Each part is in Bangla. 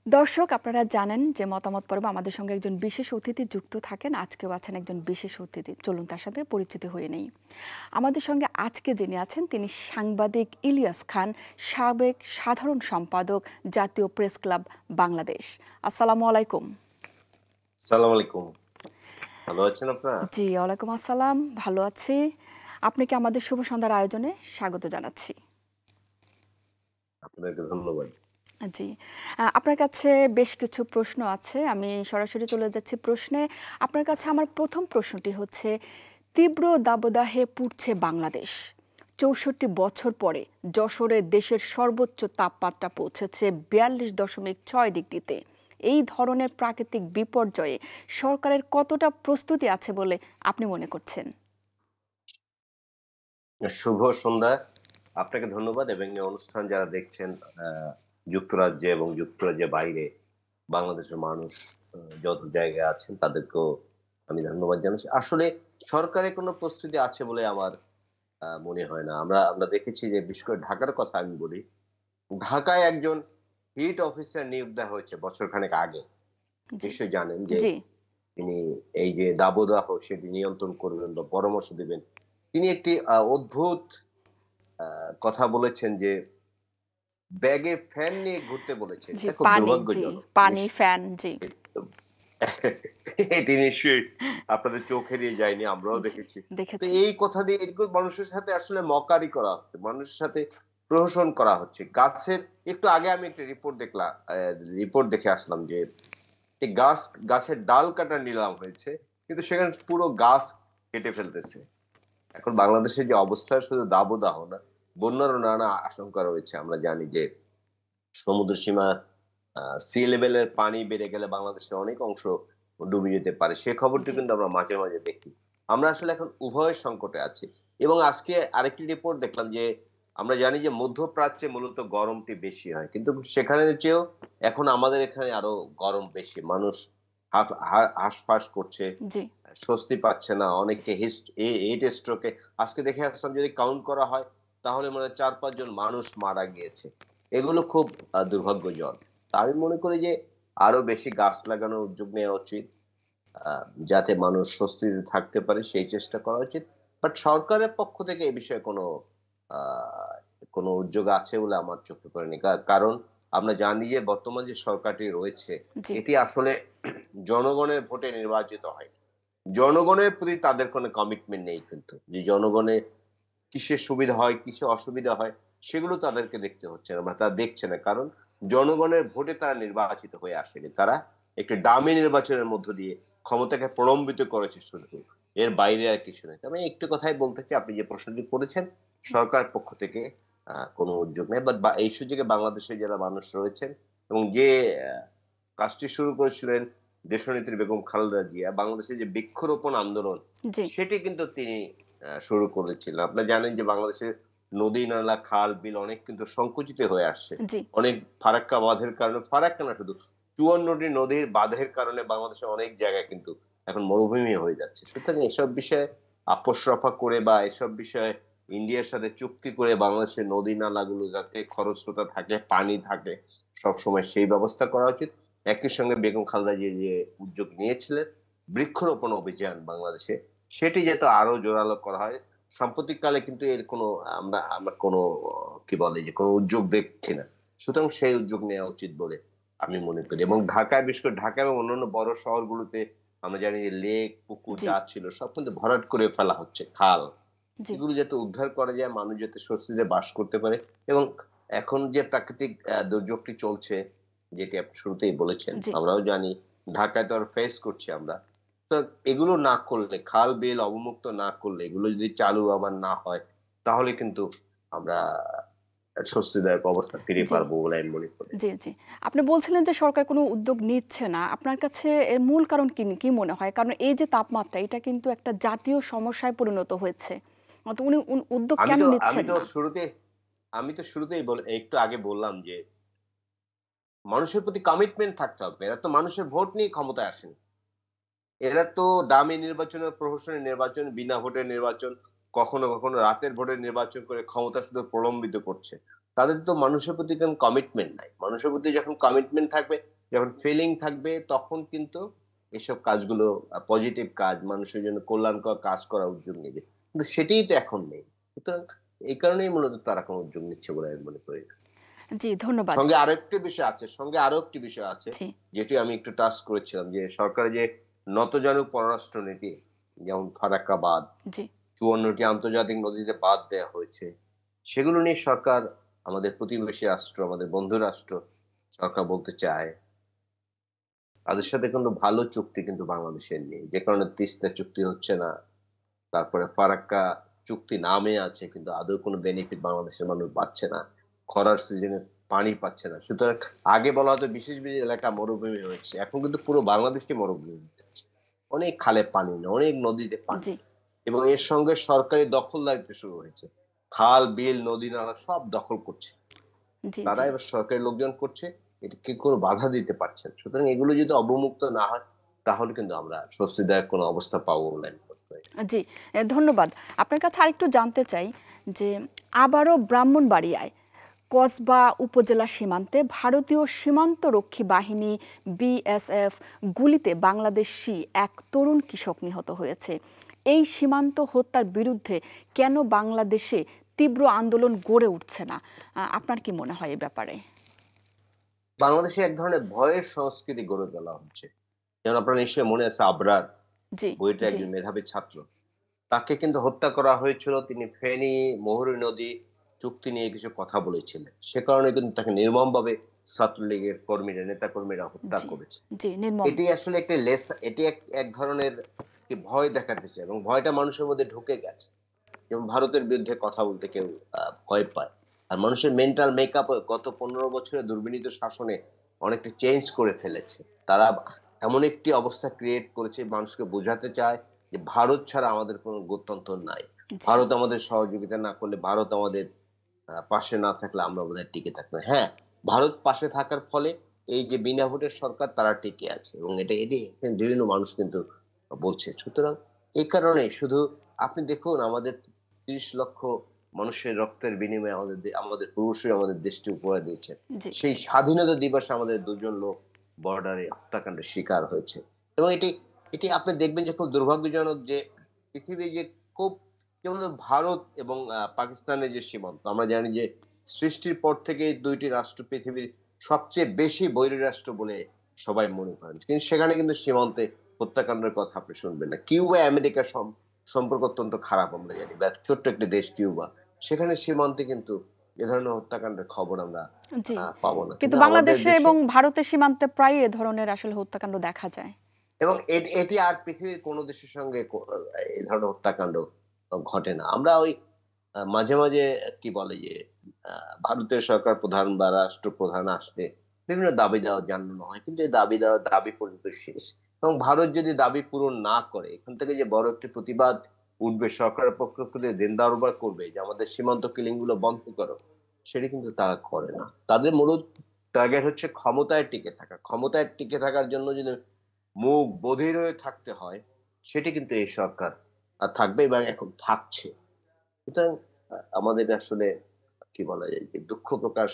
দর্শক, আপনারা জানেন যে মতামত পর্ব আমাদের সঙ্গে একজন বিশেষ অতিথি যুক্ত থাকেন। আজকেও আছেন একজন বিশেষ অতিথি। চলুন তার সাথে পরিচিত হয়ে নেই। আমাদের সঙ্গে আজকে যিনি আছেন তিনি সাংবাদিক ইলিয়াস খান, সাবেক সাধারণ সম্পাদক, জাতীয় প্রেস ক্লাব বাংলাদেশ। আসসালামু আলাইকুম। সালাম আলাইকুম। ভালো আছেন আপনারা? জি, ওয়ালাইকুম আসসালাম। ভালো আছি। আপনাকে আমাদের শুভ সন্ধ্যার আয়োজনে স্বাগত জানাচ্ছি। আপনাদেরকে ধন্যবাদ। জি, আপনার কাছে বেশ কিছু প্রশ্ন আছে। আমি সরাসরি চলে যাচ্ছি প্রশ্নে। আপনার কাছে আমার প্রথম প্রশ্নটি হচ্ছে, তীব্র দাবদাহে পুড়ছে বাংলাদেশ। ৬৪ বছর পরে যশোরে দেশের সর্বোচ্চ তাপমাত্রা পৌঁছেছে ৪২.৬ ডিগ্রিতে। এই ধরনের প্রাকৃতিক বিপর্যয়ে সরকারের কতটা প্রস্তুতি আছে বলে আপনি মনে করছেন? শুভ সন্ধ্যা। আপনাকে ধন্যবাদ এবং এই অনুষ্ঠান যারা দেখছেন যুক্তরাজ্যে এবং যুক্তরাজ্যের বাইরে বাংলাদেশের মানুষ যত জায়গায় আছেন তাদেরকেও আমি ধন্যবাদ জানাচ্ছি। আসলে সরকারের কোনো প্রস্তুতি আছে বলে আমার মনে হয় না। আমরা আমরা দেখেছি যে বিশেষ করে ঢাকার কথা আমি বলি। ঢাকায় একজন হিট অফিসার নিয়োগ দেওয়া হয়েছে বছরখানেক আগে। জি, নিশ্চয়ই জানেন যে জি, তিনি এই যে দাবদাহ সেটি নিয়ন্ত্রণ করবেন বা পরামর্শ দিবেন। তিনি একটি অদ্ভুত কথা বলেছেন যে ব্যাগে ফ্যান নিয়ে ঘুরতে বলেছেন। জি, এটা খুব পানি, জি, দুর্ভাগ্যজনক। পানি, ফ্যান, জি, এটি নিশ্চয়ই আপনাদের চোখ এড়িয়ে যায়নি, আমরাও জি, দেখেছি। তো দেখেছি। এই কথা দিয়ে এগুলো মানুষের সাথে আসলে মকারি করা হচ্ছে। মানুষের সাথে প্রহসন করা হচ্ছে। গাছের একটু আগে আমি একটা রিপোর্ট দেখে আসলাম যে এই গাছের ডাল কাটার নিলাম হয়েছে। কিন্তু সেখানে পুরো গাছ কেটে ফেলতেছে। এখন বাংলাদেশের যে অবস্থা শুধু দাবদাহ না, বন্যারও নানা আশঙ্কা রয়েছে। আমরা জানি যে সমুদ্র সীমা সি লেভেলের পানি বেড়ে গেলে বাংলাদেশের অনেক অংশ ডুবে যেতে পারে। সে খবরটি জি, কিন্তু আমরা মাঝে, মাঝে দেখি। আমরা আসলে এখন উভয় সংকটে আছি। এবং আজকে আরেকটি রিপোর্ট দেখলাম যে আমরা জানি যে মধ্যপ্রাচ্যে মূলত গরমটি বেশি হয়। কিন্তু সেখানের চেয়েও এখন আমাদের এখানে আরো গরম বেশি। মানুষ হাঁসফাঁস করছে। জি, স্বস্তি পাচ্ছে না। অনেকে হিট স্ট্রোকে আজকে দেখে আসলাম যদি কাউন্ট করা হয় তাহলে মনে হয় ৪-৫ জন মানুষ মারা গিয়েছে। এগুলো খুব দুর্ভাগ্যজনক। তা আমি মনে করি যে আরো বেশি গাছ লাগানোর উদ্যোগ নেওয়া উচিত। আ যাতে মানুষ স্বস্তিতে থাকতে পারে সেই চেষ্টা করা উচিত। বাট সরকারের পক্ষ থেকে এ বিষয়ে আ কোনো উদ্যোগ আছে বলে আমার চোখে পড়েনি। কারণ আমরা জানি যে বর্তমান যে সরকারটি রয়েছে জি, এটি আসলে জনগণের ভোটে নির্বাচিত হয়নি। জনগণের প্রতি তাদের কোনো কমিটমেন্ট নেই কিন্তু। যে জনগণের কিসে সুবিধা হয়, কিসে অসুবিধা হয় সেগুলো তাদেরকে দেখতে হচ্ছে না বা তারা দেখছে না। কারণ জনগণের ভোটে তারা নির্বাচিত হয়ে আসেনি। তারা একটি ডামি নির্বাচনের মধ্য দিয়ে ক্ষমতাকে প্রলম্বিত করেছে শুধু। এর বাইরে আর কিছু নয়। তবে একটু কথাই বলতে চাই, আপনি যে প্রশ্নটি করেছেন, সরকারের পক্ষ থেকে কোনো উদ্যোগ নেই। বাট এই সুযোগে বাংলাদেশে যারা মানুষ রয়েছেন এবং যে আ কাজটি শুরু করেছিলেন দেশনেত্রী বেগম খালেদা জিয়া, বাংলাদেশে যে বৃক্ষরোপণ আন্দোলন জি, সেটি কিন্তু তিনি শুরু করেছিলেন। আপনারা জানেন যে বাংলাদেশের নদী, নালা, খাল, বিল অনেক কিন্তু সংকুচিত হয়ে আসছে। জি, অনেক ফারাক্কা বাঁধের কারণে, ফারাক্কা না শুধু ৫৪ টি নদীর বাঁধের কারণে বাংলাদেশের অনেক জায়গায় কিন্তু এখন মরুভূমি হয়ে যাচ্ছে। সুতরাং এসব বিষয়ে আপোস রফা করে বা এসব বিষয়ে ইন্ডিয়ার সাথে চুক্তি করে বাংলাদেশের নদী নালাগুলো যাতে খরস্রোতা থাকে, পানি থাকে সবসময় সেই ব্যবস্থা করা উচিত। একই সঙ্গে বেগম খালেদা জিয়া যে উদ্যোগ নিয়েছিলেন বৃক্ষরোপণ অভিযান বাংলাদেশে, সেটি যাতে আরো জোরালো করা হয়। সাম্প্রতিককালে কিন্তু এর কোনো আমরা আমরা কোনো কি বলে যে কোনো উদ্যোগ দেখছি না। সুতরাং সেই উদ্যোগ নেওয়া উচিত বলে আমি মনে করি। এবং ঢাকায়, বিশেষ করে ঢাকা এবং অন্যান্য বড় শহরগুলোতে আমরা জানি যে লেক, পুকুর জি, যা ছিল সব কিন্তু ভরাট করে ফেলা হচ্ছে, খাল। জি, এগুলো যাতে উদ্ধার করা যায়, মানুষ যাতে স্বস্তিতে বাস করতে পারে এবং এখন যে প্রাকৃতিক দুর্যোগটি চলছে, যেটি আপনি শুরুতেই বলেছেন, জি। আমরাও জানি ঢাকায় তো আর ফেস করছি আমরা। তো এগুলো না করলে, খাল-বিল অবমুক্ত না করলে, এগুলো যদি চালু আবার না হয়, তাহলে কিন্তু আমরা স্বস্তিদায়ক অবস্থা ফিরে জি, পারবো বলে আমি মনে করি। জি, জি। আপনি বলছিলেন যে সরকার কোনো উদ্যোগ নিচ্ছে না। আপনার কাছে এর মূল কারণ কি মনে হয়? কারণ এই যে তাপমাত্রা, এটা কিন্তু একটা জাতীয় সমস্যায় পরিণত হয়েছে। তো উনি উদ্যোগ আমি কেন তো আমি নিচ্ছেন তো না? শুরুতে আমি তো শুরুতেই একটু আগে বললাম যে, মানুষের প্রতি কমিটমেন্ট থাকতে হবে। এরা তো মানুষের ভোট নিয়ে ক্ষমতায় আসেনি। এরা তো ডামি নির্বাচনের প্রহসনের নির্বাচন, বিনা ভোটের নির্বাচন, কখনো, কখনো রাতের ভোটের নির্বাচন করে ক্ষমতা শুধু প্রলম্বিত করছে। তাদের তো মানুষের প্রতি কোন কমিটমেন্ট নাই। মানুষের প্রতি যখন কমিটমেন্ট থাকবে, যখন ফিলিং থাকবে তখন কিন্তু এসব কাজগুলো পজিটিভ কাজ, মানুষের জন্য কল্যাণকর কাজ করার উদ্যোগ নেবে। কিন্তু সেটাই তো এখন নেই। সুতরাং এই কারণেই মূলত তারা কোনো উদ্যোগ নিচ্ছে বলে আমি মনে করি না। জি, ধন্যবাদ। সঙ্গে আরো একটি বিষয় আছে, জি, যেটি আমি একটু টাচ করেছিলাম যে সরকারের যে নতজানু পররাষ্ট্র নীতি, যেমন ফারাক্কা বাঁধ, জি, ৫৪টি আন্তর্জাতিক নদীতে বাঁধ দেয়া হয়েছে। সেগুলো নিয়ে সরকার, আমাদের প্রতিবেশী রাষ্ট্র, আমাদের বন্ধু রাষ্ট্র, সরকার বলতে চায় তাদের সাথে কিন্তু ভালো চুক্তি কিন্তু বাংলাদেশের নেই। যে কারণে তিস্তা চুক্তি হচ্ছে না। তারপরে ফারাক্কা চুক্তি নামে আছে কিন্তু আদৌ কোনো বেনিফিট বাংলাদেশের মানুষ পাচ্ছে না। খরার সিজনে পানি পাচ্ছে না। সুতরাং আগে বলা হতো বিশেষ বিশেষ এলাকা মরুভূমি হয়েছে। এখন কিন্তু পুরো বাংলাদেশই মরুভূমি হয়ে যাচ্ছে। অনেক খালে পানি নেই, অনেক নদীতে পানি জি, নেই। এবং এর সঙ্গে সরকারি দখলদারিত্ব শুরু হয়েছে। খাল, বিল, নদী, নালা সব দখল করছে। জি, তারা জি। এবার সরকারি লোকজন করছে, এটাকে কোনো বাধা দিতে পারছে না। সুতরাং এগুলো যদি অবমুক্ত না হয় তাহলে কিন্তু আমরা স্বস্তিদায়ক কোনো অবস্থা পাবো বলে আমি মনে করি না। জি, ধন্যবাদ। আপনার কাছে আরেকটু জানতে চাই যে আবারও ব্রাহ্মণবাড়িয়ায় কসবা উপজেলা সীমান্তে ভারতীয় সীমান্তরক্ষী বাহিনী বিএসএফ গুলিতে বাংলাদেশি এক তরুণ কৃষক নিহত হয়েছে। এই সীমান্ত হত্যার বিরুদ্ধে কেন বাংলাদেশে তীব্র আন্দোলন গড়ে উঠছে না? আপনার কি মনে হয় এ ব্যাপারে? বাংলাদেশে এক ধরনের ভয়ের সংস্কৃতি গড়ে তোলা হচ্ছে। যেমন আপনার নিশ্চয়ই মনে আছে আবরার, জি, বুয়েটে জি, একজন মেধাবী ছাত্র। তাকে কিন্তু হত্যা করা হয়েছিল, তিনি ফেনী, মুহুরী নদী চুক্তি নিয়ে কিছু কথা বলেছিলেন। সে কারণে কিন্তু তাকে নির্মমভাবে ছাত্রলীগের কর্মীরা, নেতাকর্মীরা হত্যা জি, করেছে। জি, নির্মম। এটি আসলে একটি এটি এক ধরনের কি ভয় দেখাতে চায় এবং ভয়টা মানুষের মধ্যে ঢুকে গেছে। যেমন ভারতের বিরুদ্ধে কথা বলতে কেউ ভয় পায়। আর মানুষের মেন্টাল মেকআপ গত ১৫ বছরের দুর্বিনীত শাসনে অনেকটা চেঞ্জ করে ফেলেছে। তারা এমন একটি অবস্থা ক্রিয়েট করেছে, মানুষকে বোঝাতে চায় যে ভারত ছাড়া আমাদের কোনো গত্যন্তর নাই। জি, ভারত আমাদের সহযোগিতা না করলে, ভারত আমাদের পাশে না থাকলে আমরা বোধহয় টিকে থাকবো না। হ্যাঁ, ভারত পাশে থাকার ফলে এই যে বিনা ভোটের সরকার তারা টিকে আছে এবং এটি বিভিন্ন মানুষ কিন্তু বলছে। সুতরাং এই কারণে শুধু আপনি দেখুন আমাদের ৩০ লক্ষ মানুষের রক্তের বিনিময়ে আমাদের পূর্বসূরি আমাদের দেশটি উপহার দিয়েছেন। জি, সেই স্বাধীনতা দিবসে আমাদের ২ জন লোক বর্ডারে হত্যাকাণ্ডের শিকার হয়েছে। এবং এটি আপনি দেখবেন যে খুব দুর্ভাগ্যজনক যে পৃথিবী যে খুব, যেমন ভারত এবং পাকিস্তানের যে সীমান্ত, আমরা জানি যে সৃষ্টির পর থেকে এই ২ টি রাষ্ট্র পৃথিবীর সবচেয়ে বেশি বৈরী রাষ্ট্র বলে সবাই মনে করেন। কিন্তু সেখানে কিন্তু সীমান্তে হত্যাকাণ্ডের কথা আপনি শুনবেন না। কিউবা আমেরিকার সম্পর্ক অত্যন্ত খারাপ আমরা জানি। বা ছোট্ট একটি দেশ কিউবা। সেখানে সীমান্তে কিন্তু এ ধরনের হত্যাকাণ্ডের খবর আমরা জি। পাবো না। কিন্তু কিন্তু আমাদের বাংলাদেশে দেশে, এবং ভারতের সীমান্তে প্রায় এ ধরনের আসলে হত্যাকাণ্ড দেখা যায়। এবং এটি আর পৃথিবীর কোন দেশের সঙ্গে এই ধরনের হত্যাকাণ্ড ঘটে না। আমরা ওই মাঝে, মাঝে কি বলে যে ভারতের সরকার প্রধান বা রাষ্ট্রপ্রধান আসলে বিভিন্ন দাবি-দাওয়া জানানো হয়। কিন্তু এই দাবি-দাওয়া দাবি পর্যন্ত শেষ। এবং ভারত যদি দাবি পূরণ না করে, এখান থেকে যে বড় একটি প্রতিবাদ উঠবে, সরকারের পক্ষ থেকে দিন-দরবার করবে যে আমাদের সীমান্ত কিলিং গুলো বন্ধ করো, সেটি কিন্তু তারা করে না। তাদের মূল টার্গেট হচ্ছে ক্ষমতায় টিকে থাকা। ক্ষমতায় টিকে থাকার জন্য যদি মুখ বধির হয়ে থাকতে হয়, সেটি কিন্তু এই সরকার থাকবে এবং এখন থাকছে। সুতরাং আমাদের আসলে কি বলা যায় যে দুঃখ প্রকাশ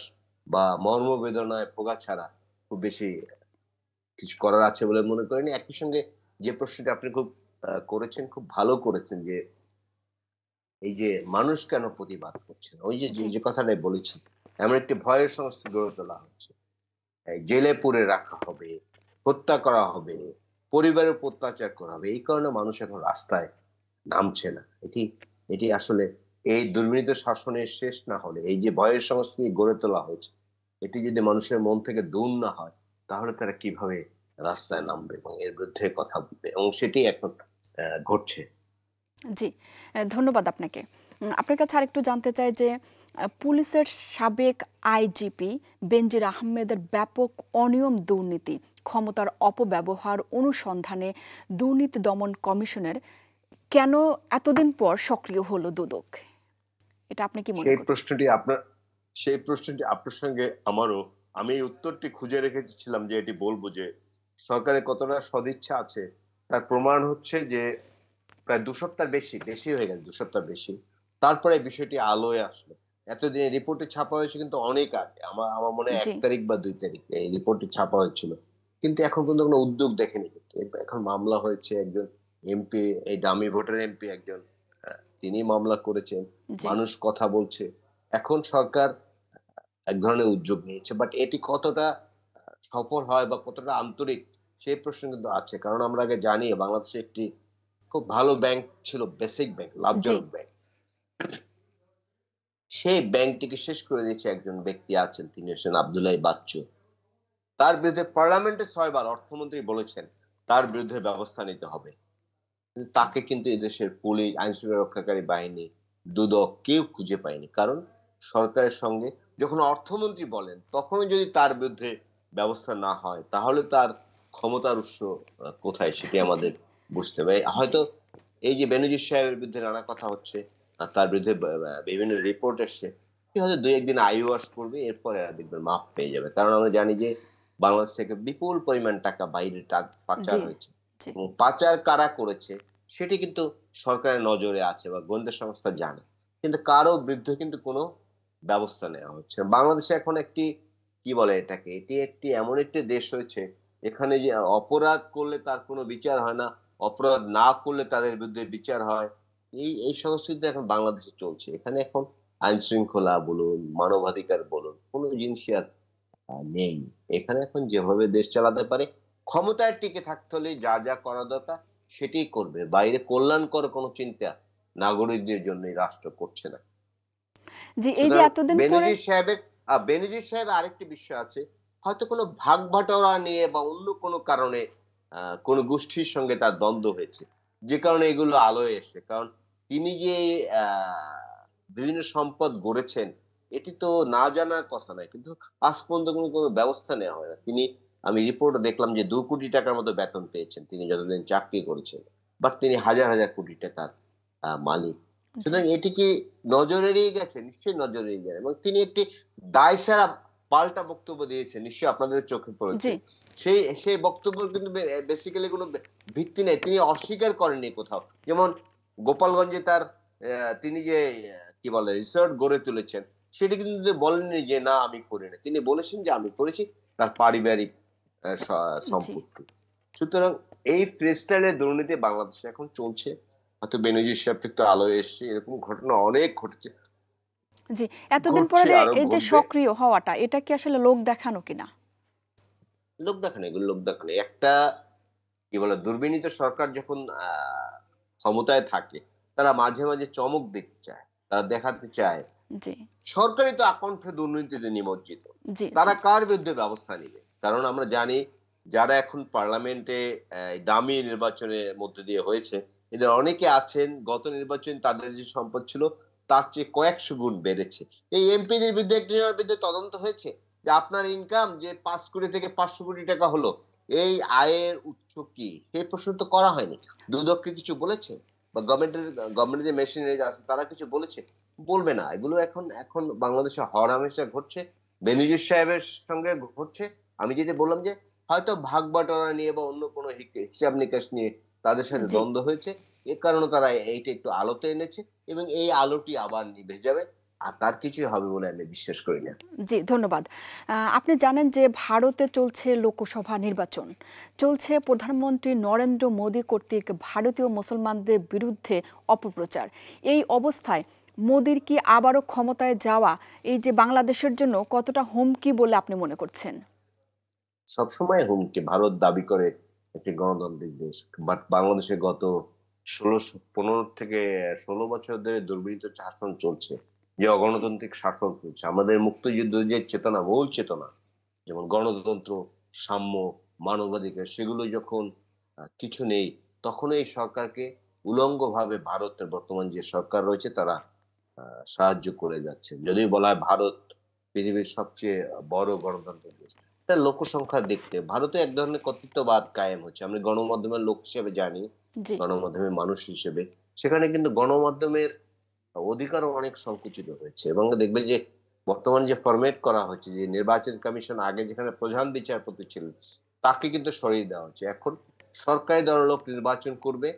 বা মর্মবেদনায় ভোগা ছাড়া খুব বেশি কিছু করার আছে বলে মনে করিনি। একই সঙ্গে যে প্রশ্নটি আপনি খুব করেছেন, খুব ভালো করেছেন যে এই যে মানুষ কেন প্রতিবাদ করছে না? ওই যে, জি, যে কথাটাই বলেছি, এমন একটি ভয়ের সংস্কৃতি গড়ে তোলা হচ্ছে। এই জেলে পুরে রাখা হবে, হত্যা করা হবে, পরিবারের উপর অত্যাচার করা হবে। এই কারণে মানুষ এখন রাস্তায় নামছে না। এটি আসলে এই দুর্বিনীত শাসনের শেষ না হলে, এই যে ভয়ের সংস্কৃতি গড়ে তোলা হয়েছে, এটি যদি মানুষের মন থেকে দূর না হয়, তাহলে তারা কিভাবে রাস্তায় নামবে এবং এর বিরুদ্ধে কথা বলবে? এবং সেটি এখন ঘটছে। জি। ধন্যবাদ আপনাকে। আপনার কাছে আরেকটু জানতে চাই যে পুলিশের সাবেক আইজিপি বেনজির আহমেদের ব্যাপক অনিয়ম দুর্নীতি, ক্ষমতার অপব্যবহার অনুসন্ধানে দুর্নীতি দমন কমিশনের কেন এতদিন পর সক্রিয় হলো দুদক? এটা আপনি কি মনে সেই করেন? প্রশ্নটি আপনার সেই প্রশ্নটি আপনার সঙ্গে আমারও, আমি এই উত্তরটি খুঁজে রেখেছিলাম যে এটি বলব যে সরকারের কতটা সদিচ্ছা আছে তার প্রমাণ হচ্ছে যে প্রায় ২ সপ্তাহের বেশি হয়ে গেছে, ২ সপ্তাহ বেশি। তারপরে এই বিষয়টি আলোয় আসলো। এতদিন রিপোর্টে ছাপা হয়েছে কিন্তু অনেক আগে। আমার আমার মনে হয় ১ জি, তারিখ বা ২ তারিখ এই রিপোর্টটি ছাপা হয়েছিল। কিন্তু এখন পর্যন্ত কোনো উদ্যোগ দেখেনি। কিন্তু এখন মামলা হয়েছে, একজন এমপি, এই ডামি ভোটার এমপি একজন, তিনি মামলা করেছেন, জি মানুষ কথা বলছে। এখন সরকার এক ধরনের উদ্যোগ নিয়েছে, বাট এটি কতটা সফল হয় বা কতটা আন্তরিক সেই প্রশ্ন কিন্তু আছে। কারণ আমরা আগে জানি বাংলাদেশে একটি খুব ভালো ব্যাংক ছিল, বেসিক ব্যাংক, জি লাভজনক ব্যাংক। সেই ব্যাংকটিকে শেষ করে দিয়েছে একজন ব্যক্তি আছেন, তিনি হচ্ছেন আব্দুল্লাহ বাচ্চু। তার বিরুদ্ধে পার্লামেন্টে 6 বার অর্থমন্ত্রী বলেছেন তার বিরুদ্ধে ব্যবস্থা নিতে হবে। কিন্তু তাকে কিন্তু এদেশের পুলিশ, আইন শৃঙ্খলা রক্ষাকারী বাহিনী, দুদক কেউ খুঁজে পায়নি। কারণ সরকারের সঙ্গে যখন অর্থমন্ত্রী বলেন তখনও যদি তার বিরুদ্ধে ব্যবস্থা না হয়, তাহলে তার ক্ষমতার উৎস কোথায় সেটি জি আমাদের বুঝতে হবে। জি হয়তো এই যে বেনজির সাহেবের বিরুদ্ধে নানা কথা হচ্ছে, তার বিরুদ্ধে বিভিন্ন রিপোর্ট এসছে, হয়তো 2-1 দিন আই ওয়াশ করবে, এরপরে দেখবেন মাফ পেয়ে যাবে। কারণ আমরা জানি যে বাংলাদেশ থেকে বিপুল পরিমাণ টাকা বাইরে পাচার জি হয়েছে, জি এবং পাচার কারা করেছে সেটি কিন্তু সরকারের নজরে আছে বা গোয়েন্দা সংস্থা জানে, কিন্তু কারো বিরুদ্ধে কিন্তু কোনো ব্যবস্থা নেওয়া হচ্ছে না। বাংলাদেশে এখন একটি, কি বলে এটাকে, এটি একটি এমন একটি দেশ হয়েছে এখানে যে অপরাধ করলে তার কোনো বিচার হয় না, অপরাধ না করলে তাদের বিরুদ্ধে বিচার হয়। এই সংস্কৃতি এখন বাংলাদেশে চলছে। এখানে এখন আইন শৃঙ্খলা বলুন, মানবাধিকার বলুন, কোনো জিনিসই আর নেই। এখানে এখন যেভাবে দেশ চালাতে পারে, ক্ষমতায় টিকে থাকতে হলে যা যা করা দরকার সেটাই করবে, বাইরে কল্যাণকর কোনো চিন্তা নাগরিকদের জন্য রাষ্ট্র করছে না। জি এই যে সুতরাং এতদিন পরে বেনজির সাহেবের বেনজির সাহেবের আরেকটি বিষয় আছে, হয়তো কোনো ভাগ বাটোয়ারা নিয়ে বা অন্য কোনো কারণে কোনো গোষ্ঠীর সঙ্গে তার দ্বন্দ্ব হয়েছে, যে কারণে এগুলো আলোয় এসে। কারণ তিনি যে বিভিন্ন সম্পদ গড়েছেন, এটি তো না জানার কথা নয়, কিন্তু আজ পর্যন্ত কোনো ব্যবস্থা নেওয়া হয় না। তিনি, আমি রিপোর্টে দেখলাম যে 2 কোটি টাকার মতো বেতন পেয়েছেন তিনি যতদিন চাকরি করেছেন, বাট তিনি হাজার হাজার কোটি টাকার মালিক। জি সুতরাং এটিকে নজর এড়িয়ে গেছে, নিশ্চয়ই নজর এড়িয়ে গেছে, এবং তিনি একটি দায়সারা পাল্টা বক্তব্য দিয়েছেন, নিশ্চয়ই আপনাদের চোখে পড়েছে। জি সেই বক্তব্য কিন্তু বেসিক্যালি কোনো ভিত্তি নেই, তিনি অস্বীকার করেননি কোথাও। যেমন গোপালগঞ্জে তার তিনি যে কি বলে রিসর্ট গড়ে তুলেছেন, সেটি কিন্তু বলেননি যে না আমি করি না, তিনি বলেছেন যে আমি করেছি, তার পারিবারিক জি সম্পত্তি। সুতরাং এই ফ্রিস্টাইলের দুর্নীতি বাংলাদেশে এখন চলছে। হয়তো বেনজির সাহেব একটু আলোয় এসছে, এরকম ঘটনা অনেক ঘটেছে, জি এতদিন ঘটছে, পরে আরো এই যে ঘটবে। সক্রিয় হওয়াটা এটা কি আসলে লোক দেখানো কিনা? লোক দেখানো, এগুলো লোক দেখানো। একটা, কি বলে, দুর্বিনীত সরকার যখন ক্ষমতায় থাকে, তারা মাঝে মাঝে চমক দিতে চায়, তারা দেখাতে চায় জি সরকারই তো আকণ্ঠ দুর্নীতিতে নিমজ্জিত, জি জি তারা কার বিরুদ্ধে ব্যবস্থা নিবে। কারণ আমরা জানি যারা এখন পার্লামেন্টে দামি নির্বাচনের মধ্য দিয়ে হয়েছে, এদের অনেকে আছেন গত নির্বাচন তাদের যে সম্পদ ছিল তার চেয়ে কয়েকশো গুণ বেড়েছে। এই এমপিদের বিরুদ্ধে একজনের বিরুদ্ধে তদন্ত হয়েছে যে আপনার ইনকাম যে 5 কোটি থেকে 500 কোটি টাকা হলো, এই আয়ের উৎস কি, সেই প্রশ্ন তো করা হয়নি। দুদককে কিছু বলেছে, বা গভর্নমেন্টের যে মেশিনারি আছে তারা কিছু বলেছে? বলবে না। এগুলো এখন এখন বাংলাদেশে হরহামেশা ঘটছে, বেনজির সাহেবের সঙ্গে ঘটছে। আমি যেটা বললাম যে হয়তো ভাগ বাটোয়ারা নিয়ে বা অন্য কোনো হিসাব নিকাশ নিয়ে তাদের সাথে জি দ্বন্দ্ব হয়েছে, এ কারণে তারা এইটা একটু আলোতে এনেছে, এবং এই আলোটি আবার নিভে যাবে, আর তার কিছুই হবে বলে আমি বিশ্বাস করি না। জি ধন্যবাদ। আপনি জানেন যে ভারতে চলছে লোকসভা নির্বাচন, চলছে প্রধানমন্ত্রী নরেন্দ্র মোদী কর্তৃক ভারতীয় মুসলমানদের বিরুদ্ধে অপপ্রচার। এই অবস্থায় মোদীর কি আবারও ক্ষমতায় যাওয়া এই যে বাংলাদেশের জন্য কতটা হুমকি বলে আপনি মনে করছেন? সবসময় হুমকি। ভারত দাবি করে একটি গণতান্ত্রিক দেশ, বাট বাংলাদেশে গত 15 থেকে 16 বছর ধরে দুর্বৃত্ত শাসন চলছে, যে জি অগণতান্ত্রিক শাসন চলছে। আমাদের মুক্তিযুদ্ধ যে চেতনা, মূল চেতনা, যেমন গণতন্ত্র, সাম্য, মানবাধিকার, সেগুলো যখন কিছু নেই, তখন এই সরকারকে উলঙ্গভাবে ভারতের বর্তমান যে সরকার রয়েছে তারা সাহায্য করে যাচ্ছে। যদিও বলা হয় ভারত পৃথিবীর সবচেয়ে বড় গণতান্ত্রিক দেশ, তার লোকসংখ্যার দিক থেকে ভারতে এক ধরনের কর্তৃত্ববাদ কায়েম হচ্ছে। আমরা গণমাধ্যমের লোক হিসেবে জানি, জি গণমাধ্যমের মানুষ হিসেবে, সেখানে কিন্তু গণমাধ্যমের অধিকারও অনেক সংকুচিত হয়েছে। এবং দেখবে যে বর্তমান যে ফরমেট করা হচ্ছে, যে নির্বাচন কমিশন আগে যেখানে প্রধান বিচারপতি ছিলেন তাকে কিন্তু সরিয়ে দেওয়া হচ্ছে। এখন সরকারি দলের লোক নির্বাচন করবে,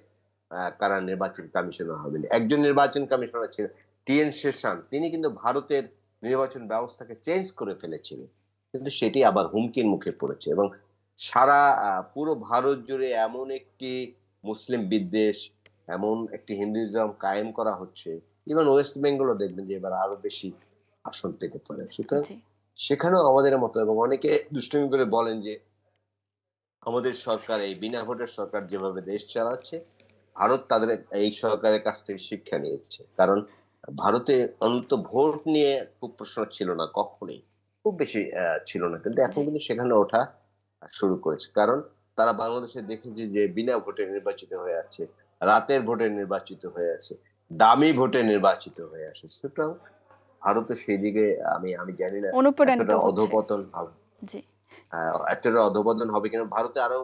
কারা নির্বাচন কমিশনার হবেন। একজন নির্বাচন কমিশনার ছিলেন টিএন শেষান, তিনি কিন্তু ভারতের নির্বাচন ব্যবস্থাকে চেঞ্জ করে ফেলেছিলেন, কিন্তু সেটি আবার হুমকির মুখে পড়েছে। এবং সারা পুরো ভারত জুড়ে এমন একটি মুসলিম বিদ্বেষ, এমন একটি হিন্দুইজম কায়েম করা হচ্ছে, ইভেন ওয়েস্ট বেঙ্গলও দেখবেন যে এবার আরো বেশি আসন পেতে পারে। সুতরাং জি, সেখানেও আমাদের মতো, এবং অনেকে দুষ্টুমি করে বলেন যে আমাদের সরকার এই বিনা ভোটের সরকার যেভাবে দেশ চালাচ্ছে, ভারত তাদের এই সরকারের কাছ থেকে শিক্ষা নিয়েছে। কারণ ভারতে অন্তত ভোট নিয়ে খুব প্রশ্ন ছিল না কখনোই। খুব বেশি ছিল না। কিন্তু এখন জি, কিন্তু সেখানে ওঠা শুরু করেছে। কারণ তারা বাংলাদেশে দেখেছে যে বিনা ভোটে নির্বাচিত হয়ে আছে, রাতের ভোটে নির্বাচিত হয়ে আছে, দামি ভোটে নির্বাচিত হয়ে আসে। সুতরাং ভারতও সেদিকে আমি আমি জানি না অনুপ্রাণিত এতটা হচ্ছে। অধঃপতন হবে। জি, এতটা অধঃপতন হবে কিনা। ভারতে আরো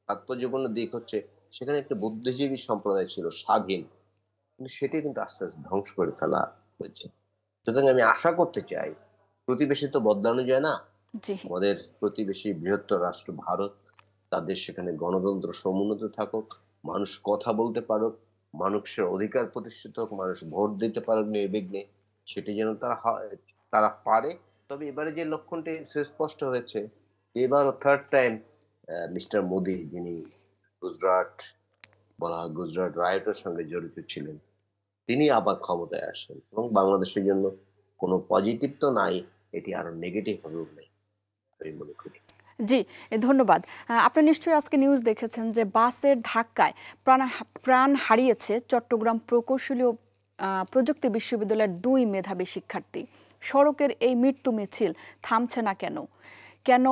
তাৎপর্যপূর্ণ দিক হচ্ছে সেখানে একটা বুদ্ধিজীবী সম্প্রদায় ছিল স্বাধীন। কিন্তু সেটাই কিন্তু আস্তে, আস্তে ধ্বংস করে ফেলা হয়েছে। সুতরাং আমি আশা করতে চাই, প্রতিবেশী তো বদলানো যায় না। জি, আমাদের প্রতিবেশী বৃহত্তর রাষ্ট্র ভারত, তাদের সেখানে গণতন্ত্র সমুন্নত থাকুক, মানুষ কথা বলতে পারুক, মানুষের অধিকার প্রতিষ্ঠিত হোক, মানুষ ভোট দিতে পারুক নির্বিঘ্নে। সেটি যেন তারা পারে। তবে এবারে যে লক্ষণটি সুস্পষ্ট হয়েছে, এবারও থার্ড টাইম মিস্টার মোদি, যিনি গুজরাট বলা হয় গুজরাট রায়টের সঙ্গে জড়িত ছিলেন, তিনি আবার ক্ষমতায় আসেন এবং বাংলাদেশের জন্য কোনো পজিটিভ তো নাই, এটি আরো নেগেটিভ হবেও নাই আমি মনে করি। জি, ধন্যবাদ। আপনি নিশ্চয়ই আজকে নিউজ দেখেছেন যে বাসের ধাক্কায় প্রাণ প্রাণ হারিয়েছে চট্টগ্রাম প্রকৌশলী ও প্রযুক্তি বিশ্ববিদ্যালয়ের ২ মেধাবী শিক্ষার্থী। সড়কের এই মৃত্যু মিছিল থামছে না কেন? কেন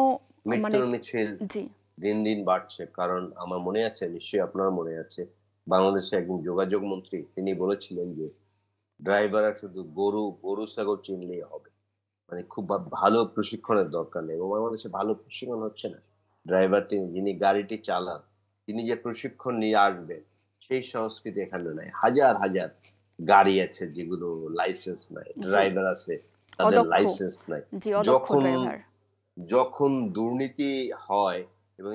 মানে মৃত্যুর মিছিল জি, দিন দিন বাড়ছে। কারণ আমার মনে আছে, নিশ্চয়ই আপনার মনে আছে, বাংলাদেশের একজন যোগাযোগ মন্ত্রী তিনি বলেছিলেন যে ড্রাইভাররা শুধু গরু ছাগল চিনলেই হবে। মানে খুব ভালো প্রশিক্ষণের দরকার নেই, এবং বাংলাদেশে ভালো প্রশিক্ষণ হচ্ছে না। ড্রাইভার যিনি গাড়িটি চালান, তিনি যে প্রশিক্ষণ নিয়ে আসবেন, সেই সংস্কৃতি এখানে নাই। হাজার হাজার গাড়ি আছে যেগুলো লাইসেন্স নাই, জি, ড্রাইভার আছে তাদের অদক্ষ। লাইসেন্স নাই। জি, অদক্ষ যখন ড্রাইভার। যখন দুর্নীতি হয় এবং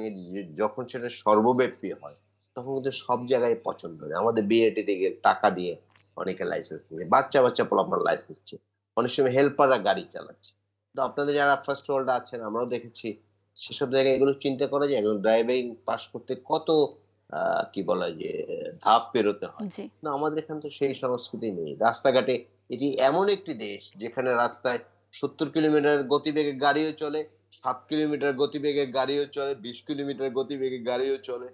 যখন সেটা সর্বব্যাপী হয়, তখন কিন্তু সব জায়গায় পছন্দ হয়। আমাদের বিএটি থেকে টাকা দিয়ে অনেকে লাইসেন্স নিয়ে, বাচ্চা বাচ্চা পোলাপান লাইসেন্স নিচ্ছে। অনেক সময় হেল্পাররা গাড়ি চালাচ্ছে। তো আপনাদের যারা ফার্স্ট ওয়ার্ল্ডে আছেন, আমরাও দেখেছি সেসব জায়গায় এগুলো চিন্তা করা যায়। একজন ড্রাইভিং পাস করতে কত কি বলা হয় যে ধাপ পেরোতে হয়। জি, না, আমাদের এখানে তো সেই সংস্কৃতি নেই। রাস্তাঘাটে এটি এমন একটি দেশ যেখানে রাস্তায় ৭০ কিলোমিটার গতিবেগে গাড়িও চলে, ৭ কিলোমিটার গতিবেগে গাড়িও চলে, ২০ কিলোমিটার গতিবেগে গাড়িও চলে।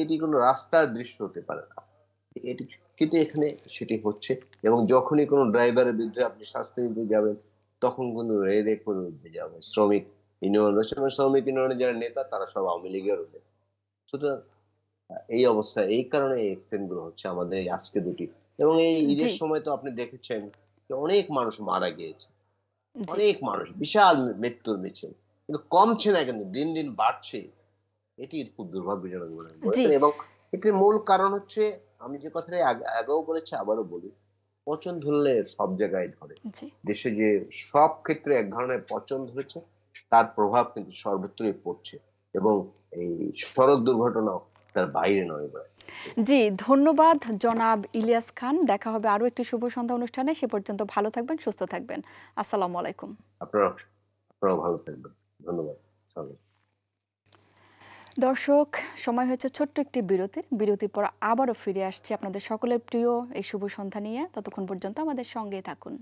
এটি কোনো রাস্তার দৃশ্য হতে পারে না। এটি কিন্তু এখানে সেটি হচ্ছে, এবং যখনই কোনো ড্রাইভারের বিরুদ্ধে আপনি শাস্তি নিতে যাবেন, তখন কিন্তু রে করে উঠবে যাবে। শ্রমিক ইউনিয়ন রয়েছে, এবং শ্রমিক ইউনিয়নের যারা নেতা তারা সব আওয়ামী লীগেরও নেতা। সুতরাং এই অবস্থা, এই কারণে এই অ্যাক্সিডেন্ট গুলো হচ্ছে আমাদের এই আজকে দুটি। এবং এই জি, ঈদের সময় তো আপনি দেখেছেন যে অনেক মানুষ মারা গিয়েছে। জি, অনেক মানুষ, বিশাল মৃত্যুর মিছিল। কিন্তু কমছে না, কিন্তু দিন, দিন বাড়ছে। এটি খুব দুর্ভাগ্যজনক মনে হয়, মনে জি, করি। এবং এটির মূল কারণ হচ্ছে, আমি যে কথাটা আগেও বলেছি আবারও বলি, পচন ধরলে সব জায়গায় ধরে। জি। দেশে যে সব ক্ষেত্রে এক ধরনের পচন ধরেছে, তার প্রভাব কিন্তু সর্বত্রই পড়ছে, এবং এই সড়ক দুর্ঘটনাও তার বাইরে নয় এবার। জি, ধন্যবাদ জনাব ইলিয়াস খান। দেখা হবে আরো একটি শুভ সন্ধ্যা অনুষ্ঠানে। সে পর্যন্ত ভালো থাকবেন, সুস্থ থাকবেন। আসসালামু আলাইকুম। আপনারা আপনারাও ভালো থাকবেন। ধন্যবাদ। সালাম। দর্শক, সময় হয়েছে ছোট্ট একটি বিরতির। বিরতির পর আবারও ফিরে আসছি আপনাদের সকলের প্রিয় এই শুভ সন্ধ্যা নিয়ে। ততক্ষণ পর্যন্ত আমাদের সঙ্গেই থাকুন।